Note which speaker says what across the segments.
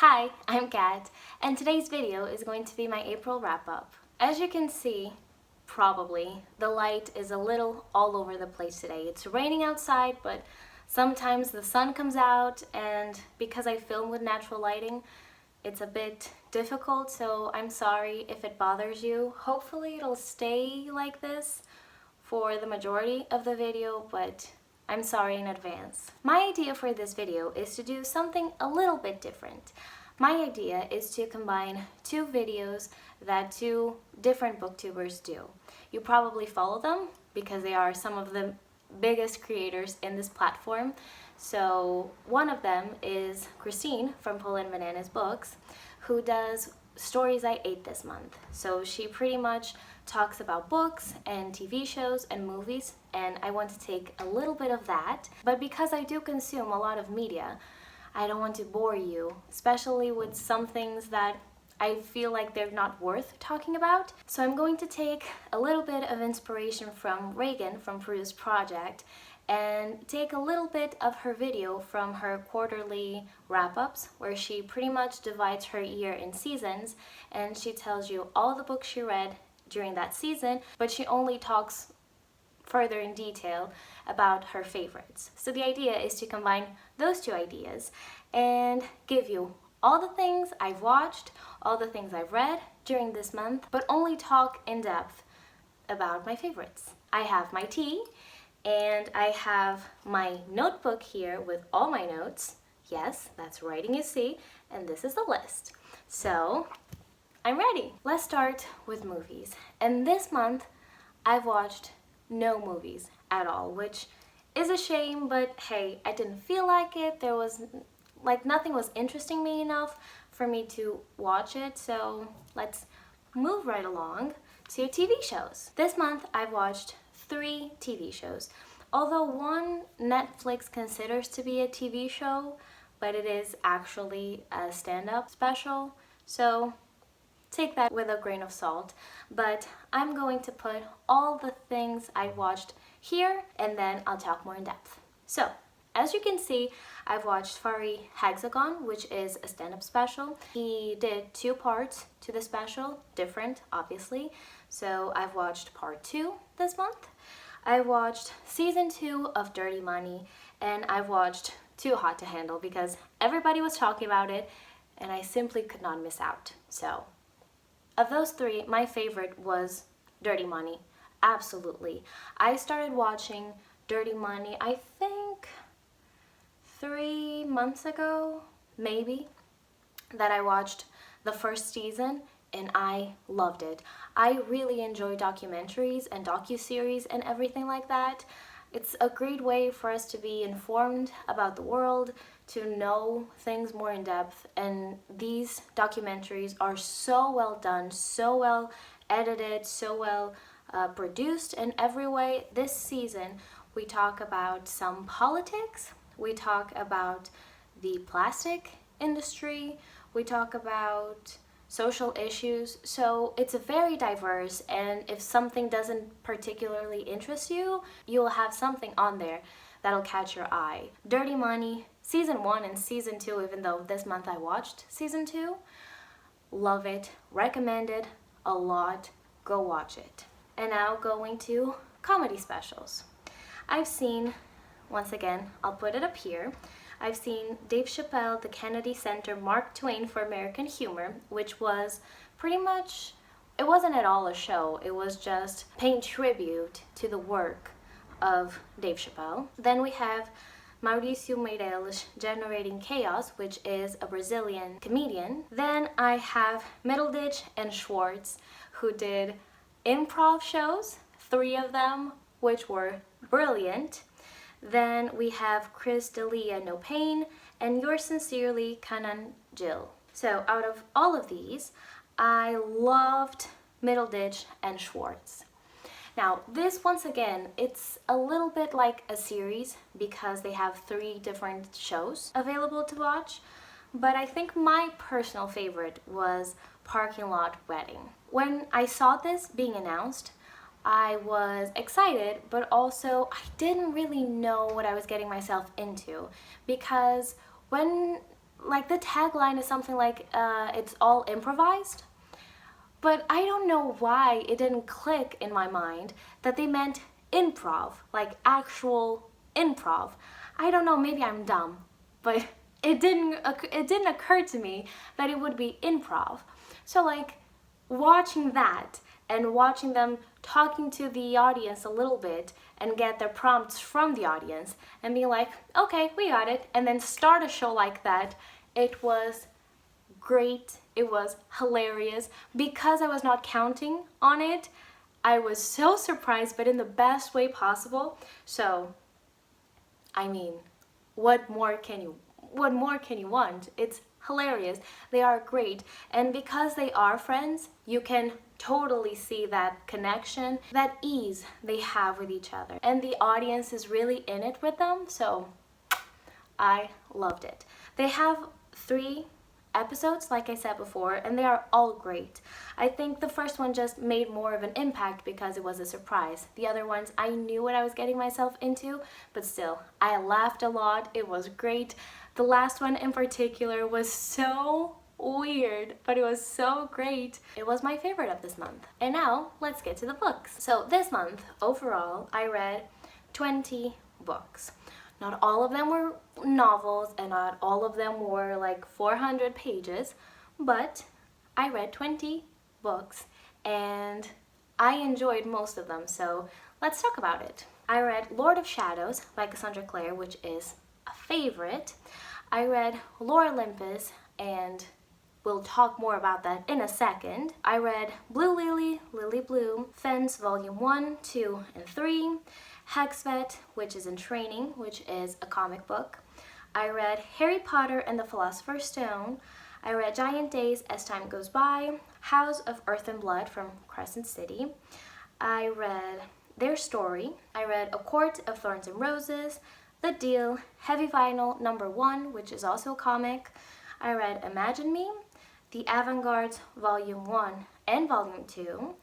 Speaker 1: Hi, I'm Kat, and today's video is going to be my April wrap-up. As you can see, probably, the light is a little all over the place today. It's raining outside, but sometimes the sun comes out, and because I film with natural lighting, it's a bit difficult, so I'm sorry if it bothers you. Hopefully it'll stay like this for the majority of the video, but I'm sorry in advance. My idea for this video is to do something a little bit different. My idea is to combine two videos that two different booktubers do. You probably follow them because they are some of the biggest creators in this platform. So one of them is Christine from polandbananasbooks, who does Stories I Ate This Month. So she pretty much talks about books and TV shows and movies, and I want to take a little bit of that. But because I do consume a lot of media, I don't want to bore you, especially with some things that I feel like they're not worth talking about. So I'm going to take a little bit of inspiration from Regan from Peruseproject and take a little bit of her video from her quarterly wrap-ups, where she pretty much divides her year in seasons, and she tells you all the books she read during that season, but she only talks further in detail about her favorites. So the idea is to combine those two ideas and give you all the things I've watched, all the things I've read during this month, but only talk in depth about my favorites. I have my tea, and I have my notebook here with all my notes. Yes, that's writing you see, and this is the list. So I'm ready. Let's start with movies. And this month, I've watched no movies at all, which is a shame, but hey, I didn't feel like it. There was, nothing was interesting me enough for me to watch it, so let's move right along to TV shows. This month, I've watched 3 TV shows. Although one Netflix considers to be a TV show, but it is actually a stand-up special, so take that with a grain of salt. But I'm going to put all the things I watched here, and then I'll talk more in depth. So, as you can see, I've watched Furry Hexagon, which is a stand-up special. He did 2 parts to the special, different, obviously. So I've watched part 2 this month. I watched season 2 of Dirty Money, and I've watched Too Hot to Handle because everybody was talking about it, and I simply could not miss out. So, of those 3, my favorite was Dirty Money. Absolutely. I started watching Dirty Money, I think 3 months ago, maybe, that I watched the first season, and I loved it. I really enjoy documentaries and docuseries and everything like that. It's a great way for us to be informed about the world, to know things more in depth, and these documentaries are so well done, so well edited, so well produced in every way. This season, we talk about some politics, we talk about the plastic industry, we talk about social issues, so it's very diverse, and if something doesn't particularly interest you, you'll have something on there that'll catch your eye. Dirty Money, season 1 and season 2, even though this month I watched season 2, love it, recommend it a lot, go watch it. And now going to comedy specials. I've seen, once again, I'll put it up here, I've seen Dave Chappelle, the Kennedy Center, Mark Twain for American Humor, which was pretty much, it wasn't at all a show, it was just paying tribute to the work of Dave Chappelle. Then we have Mauricio Meirelles, Generating Chaos, which is a Brazilian comedian. Then I have Middleditch and Schwartz, who did improv shows, 3 of them, which were brilliant. Then we have Chris D'Elia, No Pain, and Yours Sincerely, Kanan Jill. So out of all of these, I loved Middleditch and Schwartz. Now this, once again, it's a little bit like a series because they have 3 different shows available to watch, but I think my personal favorite was Parking Lot Wedding. When I saw this being announced, I was excited, but also I didn't really know what I was getting myself into, because when like the tagline is something like it's all improvised. But I don't know why it didn't click in my mind that they meant improv, like actual improv. I don't know, maybe I'm dumb, but it didn't occur to me that it would be improv. So like watching that and watching them talking to the audience a little bit and get their prompts from the audience and being like, okay, we got it, and then start a show like that, it was great. It was hilarious. Because I was not counting on it, I was so surprised, but in the best way possible. So, I mean, what more can you want? It's hilarious. They are great. And because they are friends, you can totally see that connection, that ease they have with each other. And the audience is really in it with them, so I loved it. They have 3 episodes, like I said before, and they are all great. I think the first one just made more of an impact because it was a surprise. The other ones, I knew what I was getting myself into, but still, I laughed a lot. It was great. The last one in particular was so weird, but it was so great. It was my favorite of this month. And now, let's get to the books. So this month, overall, I read 20 books. Not all of them were novels and not all of them were like 400 pages, but I read 20 books and I enjoyed most of them, so let's talk about it. I read Lord of Shadows by Cassandra Clare, which is a favorite. I read Lore Olympus, and we'll talk more about that in a second. I read Blue Lily, Lily Blue, Fence Volume 1, 2, and 3, Hexvet, which is in training, which is a comic book. I read Harry Potter and the Philosopher's Stone. I read Giant Days As Time Goes By, House of Earth and Blood from Crescent City. I read Their Story. I read A Court of Thorns and Roses, The Deal, Heavy Vinyl Number 1, which is also a comic. I read Imagine Me, The Avant-Gardes Volume 1 and Volume 2,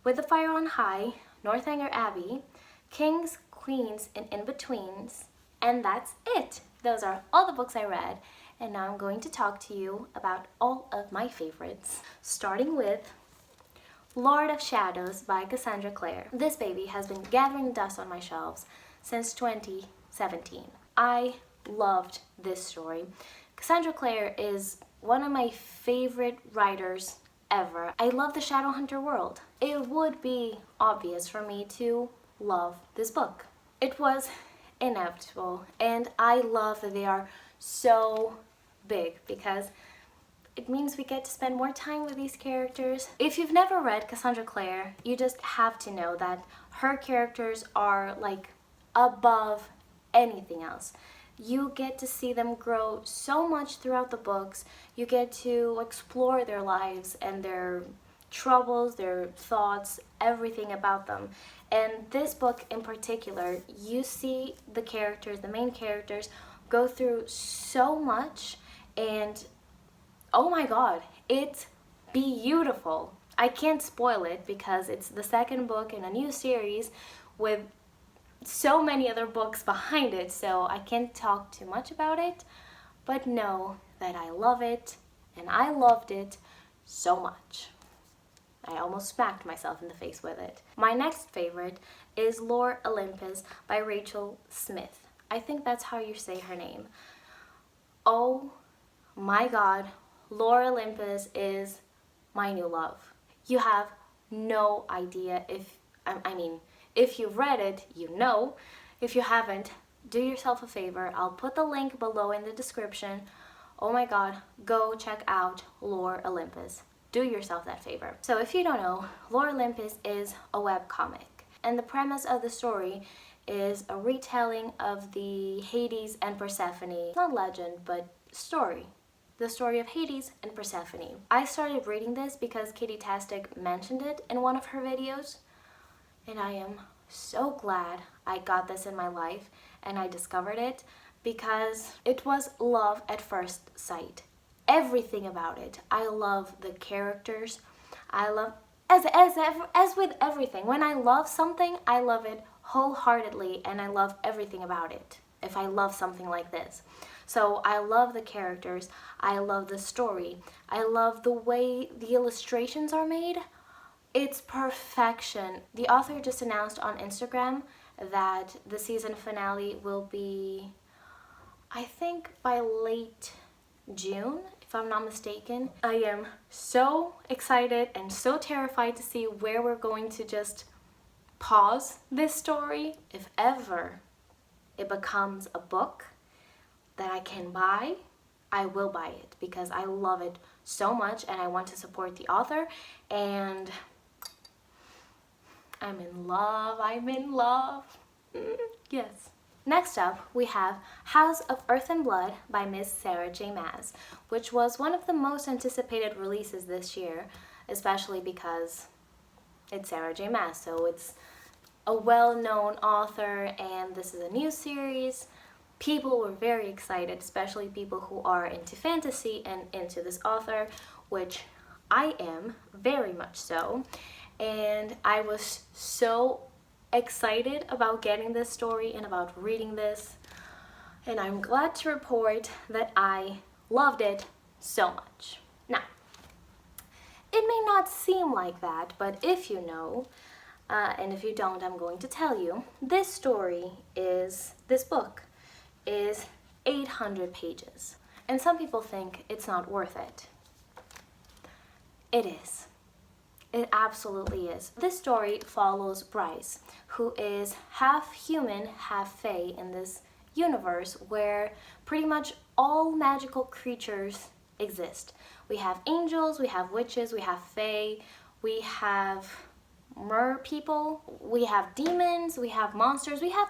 Speaker 1: With the Fire on High, Northanger Abbey, Kings, Queens, and In-Betweens, and that's it. Those are all the books I read, and now I'm going to talk to you about all of my favorites, starting with Lord of Shadows by Cassandra Clare. This baby has been gathering dust on my shelves since 2017. I loved this story. Cassandra Clare is one of my favorite writers ever. I love the Shadowhunter world. It would be obvious for me to love this book. It was inevitable, and I love that they are so big because it means we get to spend more time with these characters. If you've never read Cassandra Clare, you just have to know that her characters are like above anything else. You get to see them grow so much throughout the books. You get to explore their lives and their troubles, their thoughts, everything about them. And this book in particular, you see the characters, the main characters, go through so much, and oh my god, it's beautiful. I can't spoil it because it's the second book in a new series with so many other books behind it, so I can't talk too much about it, but know that I love it, and I loved it so much. I almost smacked myself in the face with it. My next favorite is Lore Olympus by Rachel Smith. I think that's how you say her name. Oh my god, Lore Olympus is my new love. You have no idea if you've read it, you know. If you haven't, do yourself a favor. I'll put the link below in the description. Oh my god, go check out Lore Olympus. Do yourself that favor. So if you don't know, Lore Olympus is a webcomic, and the premise of the story is a retelling of the Hades and Persephone, not legend, but story. The story of Hades and Persephone. I started reading this because Kitty Tastic mentioned it in one of her videos, and I am so glad I got this in my life and I discovered it because it was love at first sight. Everything about it. I love the characters. I love, as with everything, when I love something, I love it wholeheartedly and I love everything about it, if I love something like this. So I love the characters, I love the story, I love the way the illustrations are made. It's perfection. The author just announced on Instagram that the season finale will be, I think, by late June, if I'm not mistaken. I am so excited and so terrified to see where we're going to just pause this story. If ever it becomes a book that I can buy, I will buy it because I love it so much and I want to support the author, and I'm in love. Yes. Next up, we have House of Earth and Blood by Miss Sarah J. Maas, which was one of the most anticipated releases this year, especially because it's Sarah J. Maas, so it's a well-known author, and this is a new series. People were very excited, especially people who are into fantasy and into this author, which I am very much so. And I was so excited about getting this story and about reading this, and I'm glad to report that I loved it so much. Now, it may not seem like that, but if you know, and if you don't, I'm going to tell you, this book is 800 pages, and some people think it's not worth it. It is. It absolutely is. This story follows Bryce, who is half human, half fae in this universe where pretty much all magical creatures exist. We have angels, we have witches, we have fae, we have mer people, we have demons, we have monsters, we have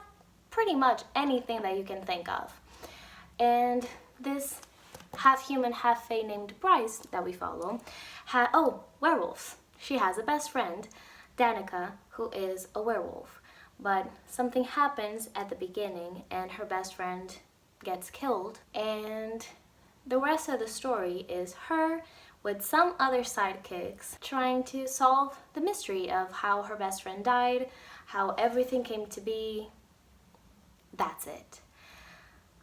Speaker 1: pretty much anything that you can think of. And this half human, half fae named Bryce that we follow werewolves. She has a best friend, Danica, who is a werewolf. But something happens at the beginning and her best friend gets killed. And the rest of the story is her with some other sidekicks trying to solve the mystery of how her best friend died, how everything came to be. That's it.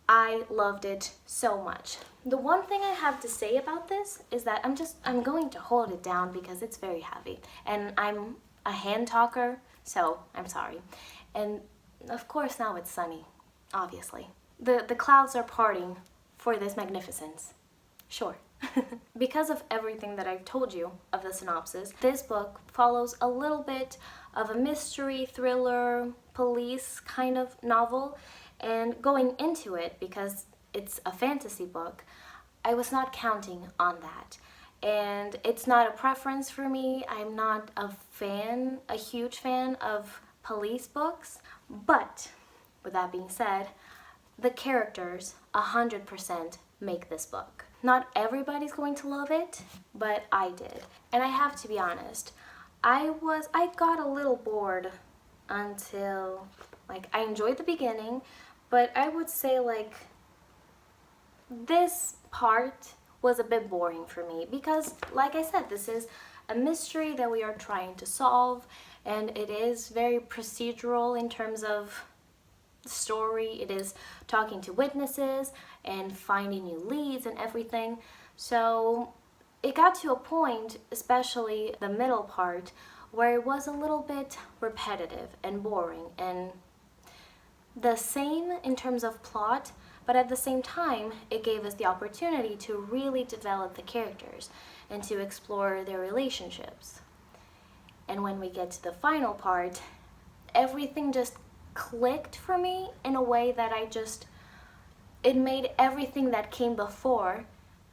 Speaker 1: I loved it so much. The one thing I have to say about this is that I'm going to hold it down because it's very heavy. And I'm a hand talker, so I'm sorry. And of course now it's sunny, obviously. The clouds are parting for this magnificence. Sure. Because of everything that I've told you of the synopsis, this book follows a little bit of a mystery, thriller, police kind of novel. And going into it, because it's a fantasy book, I was not counting on that. And it's not a preference for me. I'm not a huge fan of police books. But with that being said, the characters 100% make this book. Not everybody's going to love it, but I did. And I have to be honest, I got a little bored until, I enjoyed the beginning, but I would say this part was a bit boring for me because, like I said, this is a mystery that we are trying to solve, and it is very procedural in terms of the story. It is talking to witnesses and finding new leads and everything. So it got to a point, especially the middle part, where it was a little bit repetitive and boring and the same in terms of plot, but at the same time, it gave us the opportunity to really develop the characters and to explore their relationships. And when we get to the final part, everything just clicked for me in a way that it made everything that came before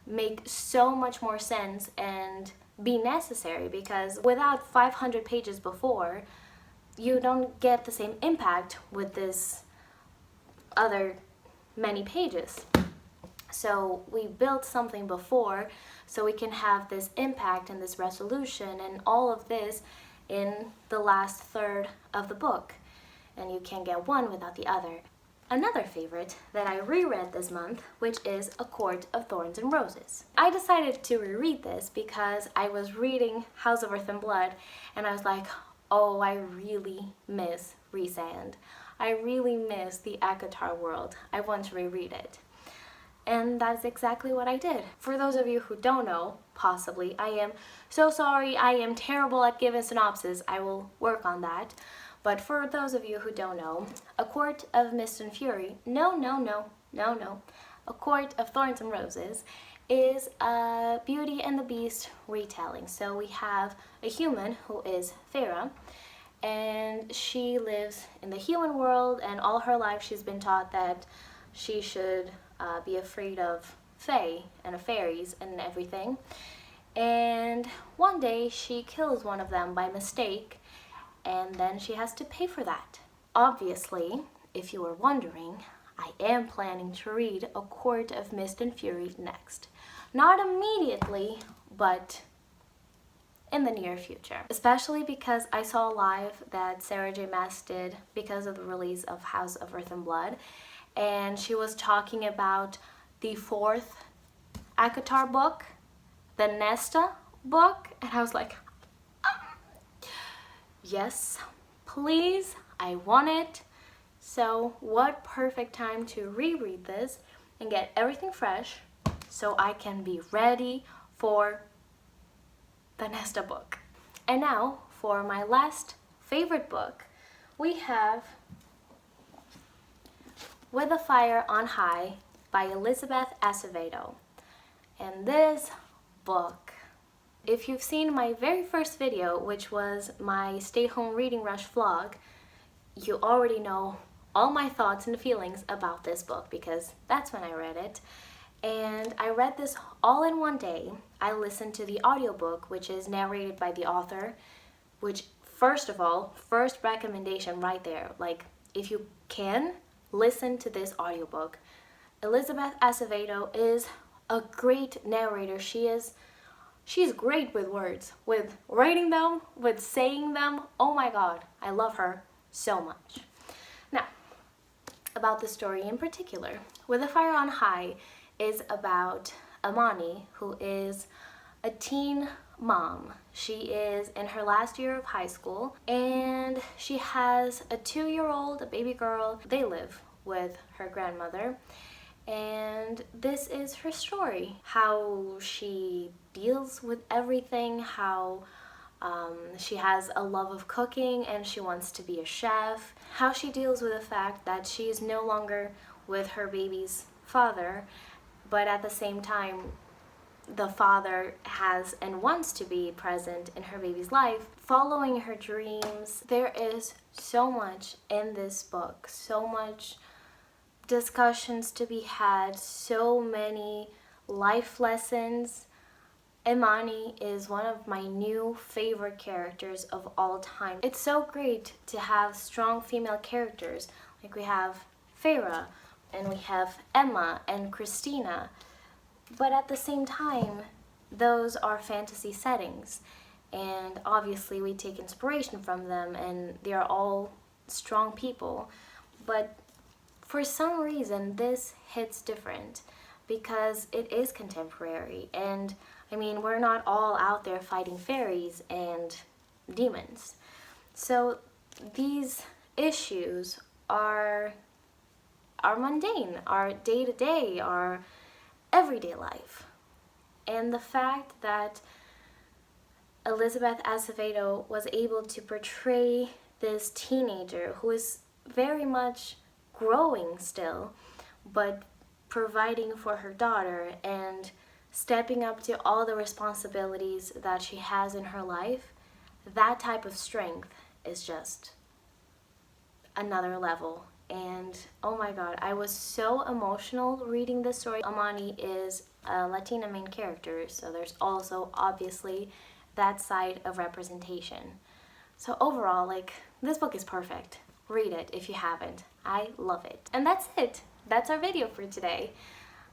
Speaker 1: make so much more sense and be necessary, because without 500 pages before, you don't get the same impact with this other many pages. So we built something before so we can have this impact and this resolution and all of this in the last third of the book. And you can't get one without the other. Another favorite that I reread this month, which is A Court of Thorns and Roses. I decided to reread this because I was reading House of Earth and Blood and I was like, oh, I really miss Rhysand. I really miss the Akatar world. I want to reread it. And that's exactly what I did. For those of you who don't know, possibly, I am so sorry, I am terrible at giving synopsis. I will work on that. But for those of you who don't know, A Court of Mist and Fury, A Court of Thorns and Roses is a Beauty and the Beast retelling. So we have a human who is Feyre, and she lives in the human world, and all her life she's been taught that she should be afraid of fae and of fairies and everything. And one day she kills one of them by mistake, and then she has to pay for that. Obviously, if you were wondering, I am planning to read A Court of Mist and Fury next. Not immediately, but in the near future. Especially because I saw live that Sarah J. Maas did because of the release of House of Earth and Blood, and she was talking about the 4th ACOTAR book, the Nesta book, and I was like, yes, please, I want it. So what perfect time to reread this and get everything fresh so I can be ready for the Nesta book. And now for my last favorite book, we have With a Fire on High by Elizabeth Acevedo. And this book, if you've seen my very first video, which was my Stay Home Reading Rush vlog, you already know all my thoughts and feelings about this book because that's when I read it. And I read this all in one day. I listened to the audiobook, which is narrated by the author, which, first of all, first recommendation right there. Like, if you can, listen to this audiobook. Elizabeth Acevedo is a great narrator. She's great with words, with writing them, with saying them. Oh my God, I love her so much. Now, about the story in particular, With a Fire on High is about Amani, who is a teen mom. She is in her last year of high school, and she has a 2-year-old, a baby girl. They live with her grandmother, and this is her story. How she deals with everything, how she has a love of cooking and she wants to be a chef, how she deals with the fact that she is no longer with her baby's father, but at the same time the father has and wants to be present in her baby's life, following her dreams. There is so much in this book, so much discussions to be had, so many life lessons. Imani is one of my new favorite characters of all time. It's so great to have strong female characters. Like we have Feyre, and we have Emma and Christina. But at the same time, those are fantasy settings. And obviously we take inspiration from them, and they are all strong people. But for some reason, this hits different because it is contemporary. And I mean, we're not all out there fighting fairies and demons. So these issues are mundane, are day-to-day, are everyday life. And the fact that Elizabeth Acevedo was able to portray this teenager who is very much growing still, but providing for her daughter and stepping up to all the responsibilities that she has in her life, that type of strength is just another level. And oh my God, I was so emotional reading this story. Amani is a Latina main character, so there's also obviously that side of representation. So overall, like, this book is perfect. Read it if you haven't. I love it. And that's it. That's our video for today.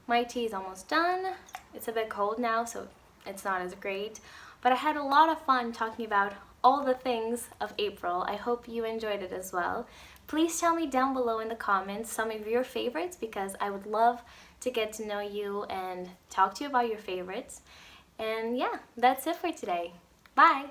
Speaker 1: My tea is almost done. It's a bit cold now, so it's not as great. But I had a lot of fun talking about all the things of April. I hope you enjoyed it as well. Please tell me down below in the comments some of your favorites, because I would love to get to know you and talk to you about your favorites. And yeah, that's it for today. Bye!